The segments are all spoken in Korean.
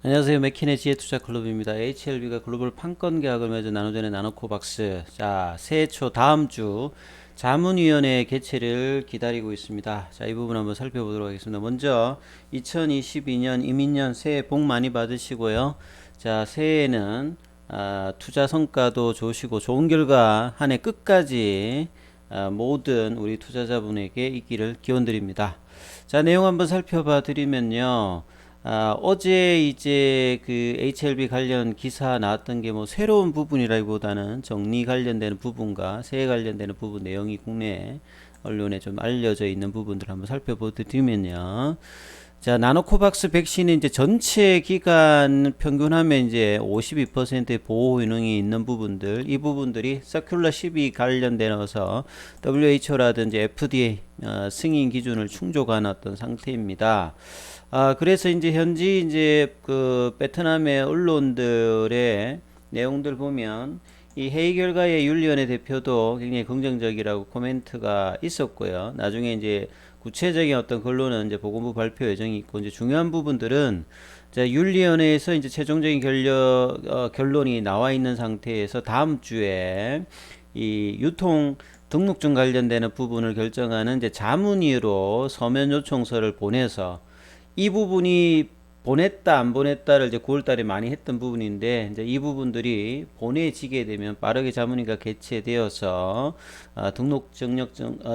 안녕하세요. 맥킨의 지혜투자클럽입니다. HLB가 글로벌 판권 계약을 맺은 나노전의 나노코박스. 자, 새해 초 다음 주 자문위원회 개최를 기다리고 있습니다. 자, 이 부분 한번 살펴보도록 하겠습니다. 먼저 2022년 이민년 새해 복 많이 받으시고요. 자, 새해에는 투자 성과도 좋으시고 좋은 결과 한 해 끝까지 모든 우리 투자자분에게 있기를 기원드립니다. 자, 내용 한번 살펴봐 드리면요. 어제 이제 그 HLB 관련 기사 나왔던 게 뭐 새로운 부분이라기보다는 정리 관련되는 부분과 세에 관련되는 부분 내용이 국내 언론에 좀 알려져 있는 부분들 한번 살펴보드리면요. 자, 나노코박스 백신은 이제 전체 기간 평균하면 이제 52%의 보호 효능이 있는 부분들, 이 부분들이 서큘러 12 관련되어서 WHO라든지 FDA 승인 기준을 충족한 어떤 상태입니다. 그래서 이제 현지 이제 그 베트남의 언론들의 내용들 보면 이 회의 결과에 윤리위원회 대표도 굉장히 긍정적이라고 코멘트가 있었고요. 나중에 이제 구체적인 어떤 결론은 이제 보건부 발표 예정이 있고, 이제 중요한 부분들은 자, 윤리위원회에서 이제 최종적인 결론이 나와 있는 상태에서 다음 주에 이 유통 등록증 관련되는 부분을 결정하는 이제 자문위로 서면 요청서를 보내서 이 부분이 보냈다 안 보냈다를 이제 9월 달에 많이 했던 부분인데, 이제 이 부분들이 보내지게 되면 빠르게 자문위가 개최되어서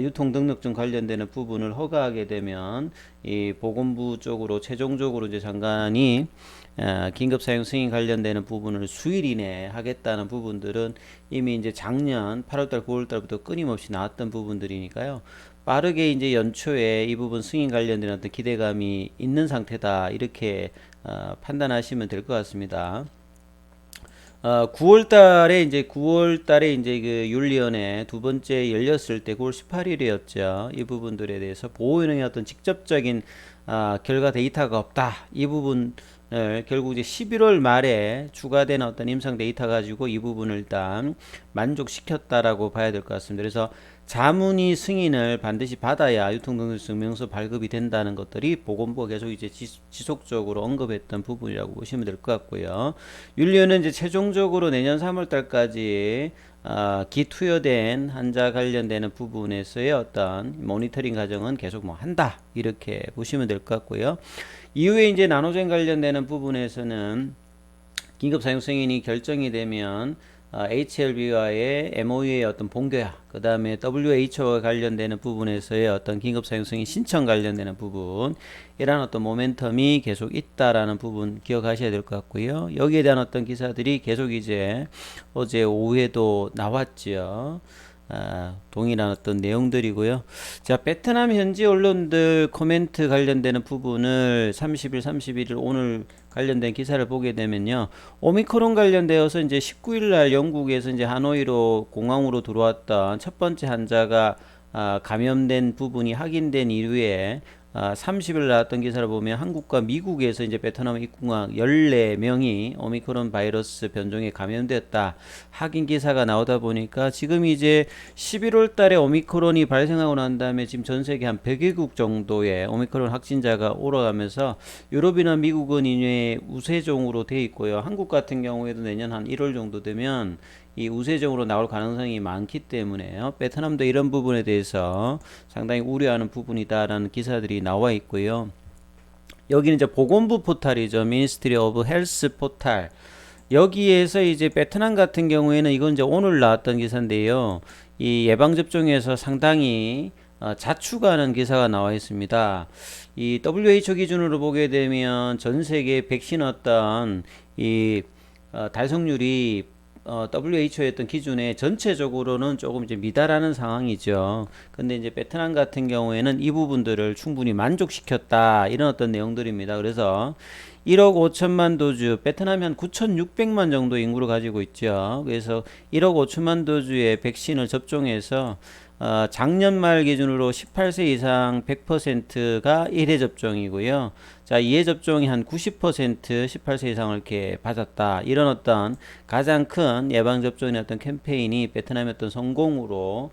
유통 등록증 관련되는 부분을 허가하게 되면 이 보건부 쪽으로 최종적으로 이제 장관이 긴급 사용 승인 관련되는 부분을 수일 이내에 하겠다는 부분들은 이미 이제 작년 8월달 9월달부터 끊임없이 나왔던 부분들이니까요. 빠르게 이제 연초에 이 부분 승인 관련된 어떤 기대감이 있는 상태다, 이렇게 판단하시면 될 것 같습니다. 9월 달에 이제 그 윤리위원회 두 번째 열렸을 때 9월 18일이었죠. 이 부분들에 대해서 보호인의 어떤 직접적인 결과 데이터가 없다, 이 부분을 결국 이제 11월 말에 추가된 어떤 임상 데이터 가지고 이 부분을 일단 만족시켰다라고 봐야 될 것 같습니다. 그래서 자문위 승인을 반드시 받아야 유통등록증명서 발급이 된다는 것들이 보건부가 계속 이제 지속적으로 언급했던 부분이라고 보시면 될 것 같고요. 윤리위는 이제 최종적으로 내년 3월 달까지 기투여된 환자 관련되는 부분에서의 어떤 모니터링 과정은 계속 뭐 한다, 이렇게 보시면 될 것 같고요. 이후에 이제 나노젠 관련되는 부분에서는 긴급 사용 승인이 결정이 되면 HLB와의 MOU의 어떤 본교야, 그 다음에 WHO와 관련되는 부분에서의 어떤 긴급 사용 승인 신청 관련되는 부분, 이런 어떤 모멘텀이 계속 있다라는 부분 기억하셔야 될 것 같고요. 여기에 대한 어떤 기사들이 계속 이제 어제 오후에도 나왔죠. 동일한 어떤 내용들이고요. 자, 베트남 현지 언론들 코멘트 관련되는 부분을 30일, 31일 오늘 관련된 기사를 보게 되면요. 오미크론 관련되어서 이제 19일 날 영국에서 이제 하노이로 공항으로 들어왔던 첫 번째 환자가 감염된 부분이 확인된 이후에 30일 나왔던 기사를 보면 한국과 미국에서 이제 베트남 입국한 14명이 오미크론 바이러스 변종에 감염되었다, 확인 기사가 나오다 보니까 지금 이제 11월 달에 오미크론이 발생하고 난 다음에 지금 전 세계 한 100개국 정도의 오미크론 확진자가 오러가면서 유럽이나 미국은 이제 우세종으로 돼 있고요. 한국 같은 경우에도 내년 한 1월 정도 되면 이 우세종으로 나올 가능성이 많기 때문에요. 베트남도 이런 부분에 대해서 상당히 우려하는 부분이다라는 기사들이 나와 있고요. 여기는 이제 보건부 포탈이죠. Ministry of Health 포탈. 여기에서 이제 베트남 같은 경우에는 이건 이제 오늘 나왔던 기사인데요. 이 예방접종에서 상당히 자축하는 기사가 나와 있습니다. 이 WHO 기준으로 보게 되면 전 세계 백신 어떤 이 달성률이 WHO의 어떤 기준에 전체적으로는 조금 이제 미달하는 상황이죠. 근데 이제 베트남 같은 경우에는 이 부분들을 충분히 만족시켰다, 이런 어떤 내용들입니다. 그래서 1억 5천만 도주, 베트남이 한 9,600만 정도 인구를 가지고 있죠. 그래서 1억 5천만 도주의 백신을 접종해서 작년 말 기준으로 18세 이상 100%가 1회 접종이고요. 자, 2회 접종이 한 90% 18세 이상을 이렇게 받았다, 이런 어떤 가장 큰 예방접종의 어떤 캠페인이 베트남의 어떤 성공으로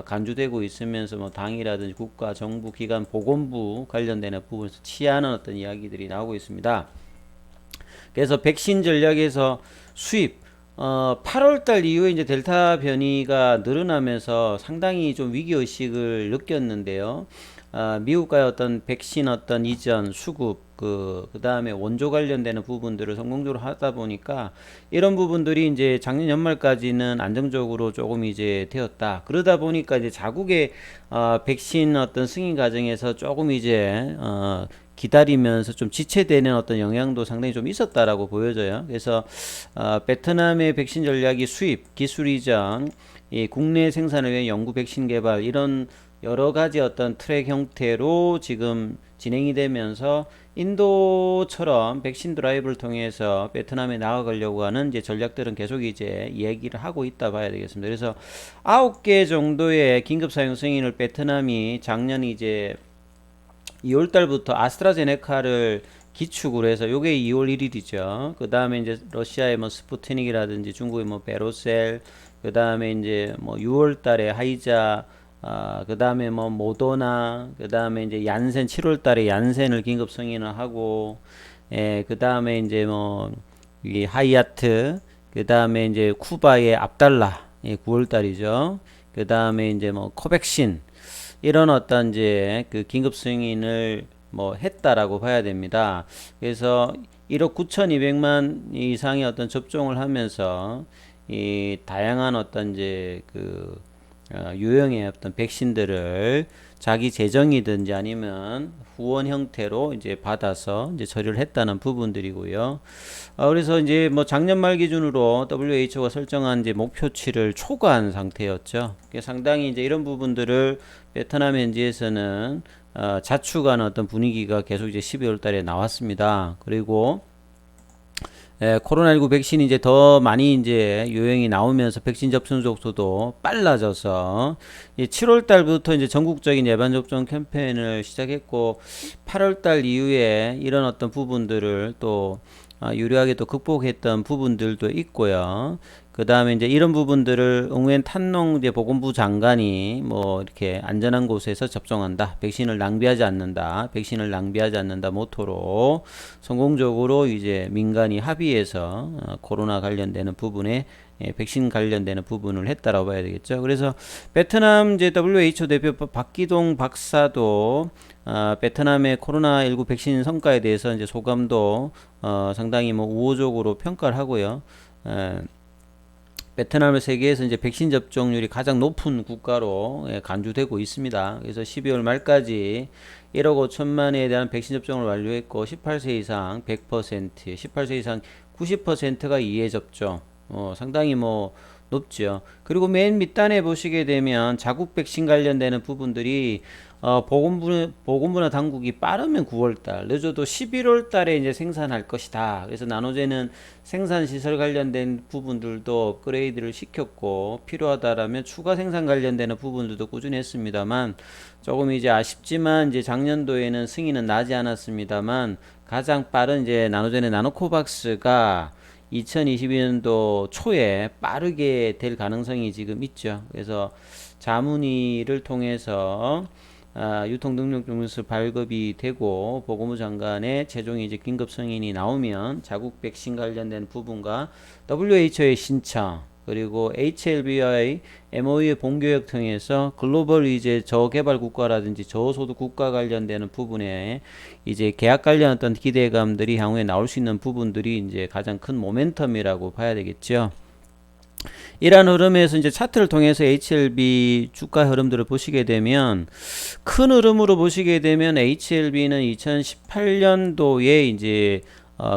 간주되고 있으면서 뭐 당이라든지 국가, 정부, 기관, 보건부 관련되는 부분에서 치하하는 어떤 이야기들이 나오고 있습니다. 그래서 백신 전략에서 수입 8월 달 이후에 이제 델타 변이가 늘어나면서 상당히 좀 위기 의식을 느꼈는데요. 미국과의 어떤 백신 어떤 이전 수급 그다음에 원조 관련되는 부분들을 성공적으로 하다 보니까 이런 부분들이 이제 작년 연말까지는 안정적으로 조금 이제 되었다. 그러다 보니까 이제 자국의 백신 어떤 승인 과정에서 조금 이제 기다리면서 좀 지체되는 어떤 영향도 상당히 좀 있었다라고 보여져요. 그래서 베트남의 백신 전략이 수입, 기술 이전, 이 국내 생산을 위한 연구 백신 개발 이런 여러 가지 어떤 트랙 형태로 지금 진행이 되면서 인도처럼 백신 드라이브를 통해서 베트남에 나아가려고 하는 이제 전략들은 계속 이제 얘기를 하고 있다 봐야 되겠습니다. 그래서 9개 정도의 긴급 사용 승인을 베트남이 작년 이제 2월 달부터 아스트라제네카를 기축으로 해서 요게 2월 1일이죠. 그 다음에 이제 러시아의 뭐 스푸트닉이라든지 중국의 뭐 베로셀, 그 다음에 이제 뭐 6월 달에 하이자, 그 다음에 뭐 모더나, 그 다음에 이제 얀센 7월 달에 얀센을 긴급 승인을 하고, 그 다음에 이제 뭐 이 하이아트, 그 다음에 이제 쿠바의 압달라, 9월 달이죠. 그 다음에 이제 뭐 코백신 이런 어떤 이제 그 긴급 승인을 뭐 했다라고 봐야 됩니다. 그래서 1억 9,200만 이상의 어떤 접종을 하면서 이 다양한 어떤 이제 그 유형의 어떤 백신들을 자기 재정이든지 아니면 후원 형태로 이제 받아서 이제 처리를 했다는 부분들이고요. 그래서 이제 뭐 작년 말 기준으로 WHO가 설정한 이제 목표치를 초과한 상태였죠. 상당히 이제 이런 부분들을 베트남 현지에서는 자축하는 어떤 분위기가 계속 이제 12월 달에 나왔습니다. 그리고 코로나19 백신이 이제 더 많이 이제 요령이 나오면서 백신 접종 속도도 빨라져서 7월 달부터 이제 전국적인 예방 접종 캠페인을 시작했고 8월 달 이후에 이런 어떤 부분들을 또 유리하게 또 극복했던 부분들도 있고요. 그 다음에 이제 이런 부분들을 응웬 탄농 이제 보건부 장관이 뭐 이렇게 안전한 곳에서 접종한다. 백신을 낭비하지 않는다. 백신을 낭비하지 않는다 모토로 성공적으로 이제 민간이 합의해서 코로나 관련되는 부분에 백신 관련되는 부분을 했다라고 봐야 되겠죠. 그래서 베트남 이제 WHO 대표 박기동 박사도 베트남의 코로나19 백신 성과에 대해서 이제 소감도 상당히 뭐 우호적으로 평가를 하고요. 베트남은 세계에서 이제 백신 접종률이 가장 높은 국가로 간주되고 있습니다. 그래서 12월 말까지 1억 5천만에 대한 백신 접종을 완료했고 18세 이상 100%, 18세 이상 90%가 2회 접종. 상당히 뭐 높죠. 그리고 맨 밑단에 보시게 되면 자국 백신 관련되는 부분들이 보건부나 당국이 빠르면 9월달, 늦어도 11월달에 이제 생산할 것이다. 그래서 나노제는 생산 시설 관련된 부분들도 업그레이드를 시켰고 필요하다라면 추가 생산 관련되는 부분들도 꾸준히 했습니다만 조금 이제 아쉽지만 이제 작년도에는 승인은 나지 않았습니다만 가장 빠른 이제 나노제의 나노코박스가 2022년도 초에 빠르게 될 가능성이 지금 있죠. 그래서 자문위를 통해서 유통능력증명서 발급이 되고 보건부 장관의 최종 이제 긴급 승인이 나오면 자국 백신 관련된 부분과 WHO의 신청 그리고 HLB와의 MOU의 본교역 통해서 글로벌 이제 저개발 국가라든지 저소득 국가 관련되는 부분에 이제 계약 관련 어떤 기대감들이 향후에 나올 수 있는 부분들이 이제 가장 큰 모멘텀이라고 봐야 되겠죠. 이러한 흐름에서 이제 차트를 통해서 HLB 주가 흐름들을 보시게 되면 큰 흐름으로 보시게 되면 HLB는 2018년도에 이제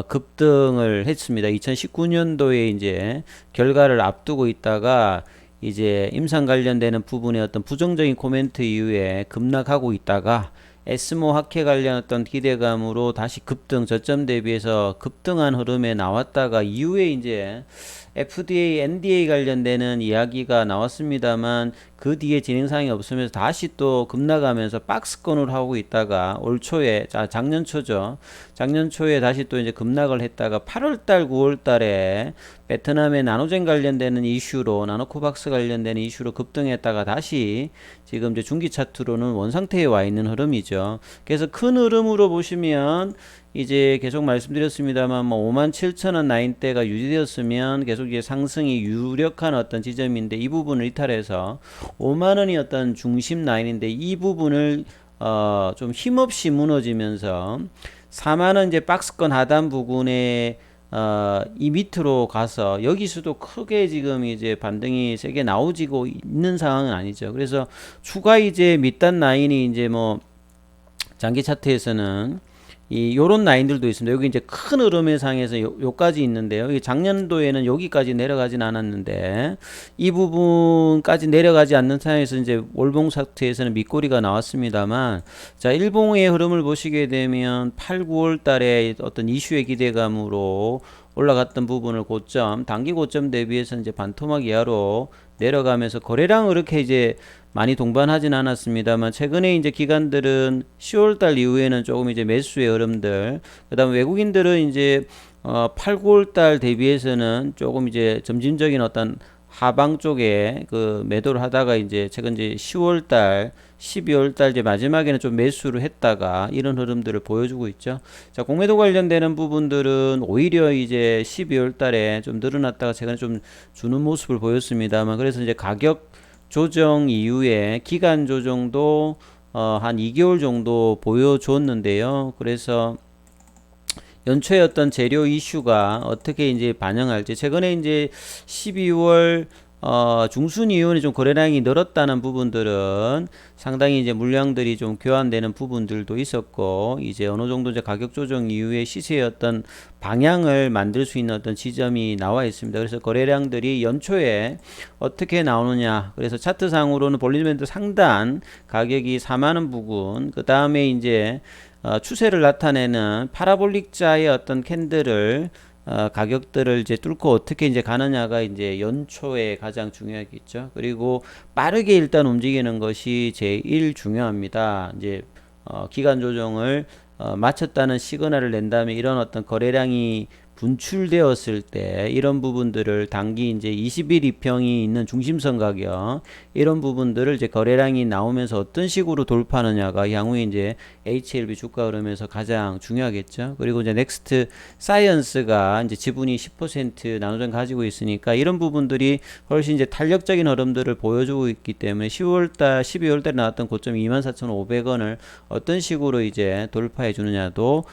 급등을 했습니다. 2019년도에 이제 결과를 앞두고 있다가 이제 임상 관련되는 부분의 어떤 부정적인 코멘트 이후에 급락하고 있다가 에스모 학회 관련 어떤 기대감으로 다시 급등 저점 대비해서 급등한 흐름에 나왔다가 이후에 이제 FDA, NDA 관련되는 이야기가 나왔습니다만 그 뒤에 진행사항이 없으면서 다시 또 급락하면서 박스권으로 하고 있다가 올 초에 작년 초죠. 작년 초에 다시 또 이제 급락을 했다가 8월 달, 9월 달에 베트남의 나노젠 관련되는 이슈로 나노코박스 관련되는 이슈로 급등했다가 다시 지금 이제 중기 차트로는 원상태에 와 있는 흐름이죠. 그래서 큰 흐름으로 보시면 이제 계속 말씀드렸습니다만 뭐 57,000원 라인대가 유지되었으면 계속 이제 상승이 유력한 어떤 지점인데 이 부분을 이탈해서 5만원이 어떤 중심 라인인데 이 부분을 좀 힘없이 무너지면서 4만원 이제 박스권 하단 부근에 이 밑으로 가서 여기서도 크게 지금 이제 반등이 세게 나오지고 있는 상황은 아니죠. 그래서 추가 이제 밑단 라인이 이제 뭐 장기 차트에서는 요런 라인들도 있습니다. 여기 이제 큰 흐름의 상에서 요까지 있는데요. 이 작년도에는 여기까지 내려가진 않았는데 이 부분까지 내려가지 않는 상황에서 이제 월봉 차트에서는 밑꼬리가 나왔습니다만 자, 일봉의 흐름을 보시게 되면 8, 9월 달에 어떤 이슈의 기대감으로 올라갔던 부분을 고점, 단기 고점 대비해서 이제 반토막 이하로 내려가면서 거래량은 그렇게 이제 많이 동반하진 않았습니다만 최근에 이제 기관들은 10월달 이후에는 조금 이제 매수의 흐름들, 그다음 외국인들은 이제 8, 9월달 대비해서는 조금 이제 점진적인 어떤 하방 쪽에 그 매도를 하다가 이제 최근 이제 10월달, 12월달 이제 마지막에는 좀 매수를 했다가 이런 흐름들을 보여주고 있죠. 자, 공매도 관련되는 부분들은 오히려 이제 12월달에 좀 늘어났다가 최근에 좀 주는 모습을 보였습니다만 그래서 이제 가격 조정 이후에 기간 조정도 한 2개월 정도 보여줬는데요. 그래서 연초에 어떤 재료 이슈가 어떻게 이제 반영할지 최근에 이제 12월 중순 이후에 좀 거래량이 늘었다는 부분들은 상당히 이제 물량들이 좀 교환되는 부분들도 있었고 이제 어느 정도 이제 가격 조정 이후에 시세의 어떤 방향을 만들 수 있는 어떤 지점이 나와 있습니다. 그래서 거래량들이 연초에 어떻게 나오느냐. 그래서 차트상으로는 볼리지밴드 상단 가격이 4만원 부근, 그 다음에 이제 추세를 나타내는 파라볼릭자의 어떤 캔들을 가격들을 이제 뚫고 어떻게 이제 가느냐가 이제 연초에 가장 중요하겠죠. 그리고 빠르게 일단 움직이는 것이 제일 중요합니다. 이제 기간 조정을 마쳤다는 시그널을 낸 다음에 이런 어떤 거래량이 분출되었을 때 이런 부분들을 단기 이제 20일 이평이 있는 중심선 가격 이런 부분들을 이제 거래량이 나오면서 어떤 식으로 돌파하느냐가 향후에 이제 HLB 주가 흐름에서 가장 중요하겠죠. 그리고 이제 넥스트 사이언스가 이제 지분이 10% 나누전 가지고 있으니까 이런 부분들이 훨씬 이제 탄력적인 흐름들을 보여주고 있기 때문에 10월달, 12월달에 나왔던 고점 24,500원을 어떤 식으로 이제 돌파해 주느냐도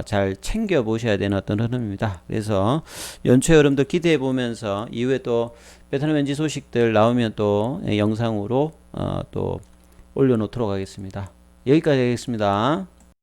잘 챙겨 보셔야 되는 어떤 흐름입니다. 그래서 연초 여름도 기대해 보면서 이후에 또 베트남 현지 소식들 나오면 또 영상으로 또 올려놓도록 하겠습니다. 여기까지 하겠습니다.